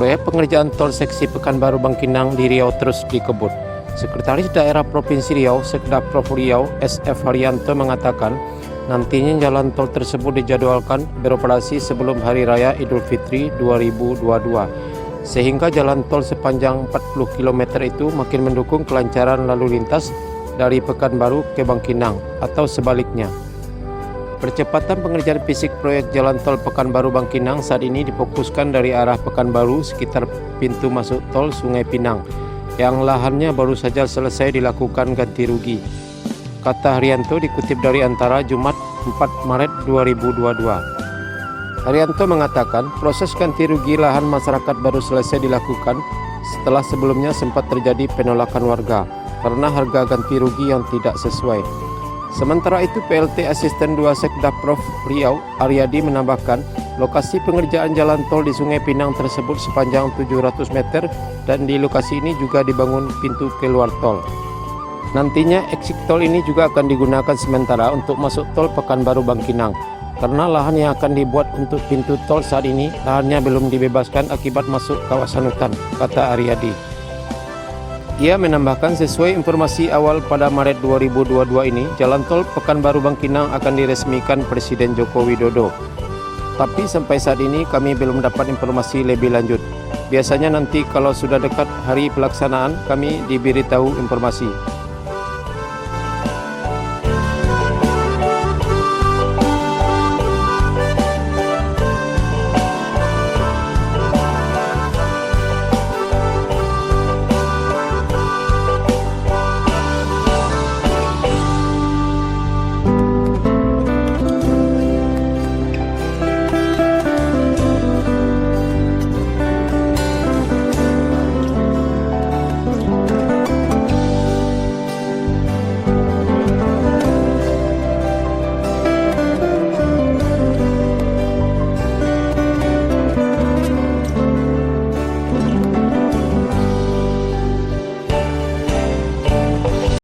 Proyek pengerjaan tol seksi Pekanbaru Bangkinang di Riau terus dikebut. Sekretaris Daerah Provinsi Riau, Sekda Prof Riau, SF Haryanto mengatakan, nantinya jalan tol tersebut dijadwalkan beroperasi sebelum Hari Raya Idul Fitri 2022. Sehingga jalan tol sepanjang 40 km itu makin mendukung kelancaran lalu lintas dari Pekanbaru ke Bangkinang atau sebaliknya. Percepatan pengerjaan fisik proyek jalan tol Pekanbaru Bangkinang saat ini difokuskan dari arah Pekanbaru sekitar pintu masuk tol Sungai Pinang yang lahannya baru saja selesai dilakukan ganti rugi. Kata Haryanto dikutip dari Antara Jumat 4 Maret 2022. Haryanto mengatakan proses ganti rugi lahan masyarakat baru selesai dilakukan setelah sebelumnya sempat terjadi penolakan warga karena harga ganti rugi yang tidak sesuai. Sementara itu PLT Asisten 2 Sekda Prof Riau Aryadi menambahkan lokasi pengerjaan jalan tol di Sungai Pinang tersebut sepanjang 700 meter dan di lokasi ini juga dibangun pintu keluar tol. Nantinya exit tol ini juga akan digunakan sementara untuk masuk tol Pekanbaru Bangkinang karena lahan yang akan dibuat untuk pintu tol saat ini lahannya belum dibebaskan akibat masuk kawasan hutan, kata Aryadi. Ia menambahkan sesuai informasi awal pada Maret 2022 ini, jalan tol Pekanbaru Bangkinang akan diresmikan Presiden Joko Widodo. Tapi sampai saat ini kami belum dapat informasi lebih lanjut. Biasanya nanti kalau sudah dekat hari pelaksanaan kami diberitahu informasi.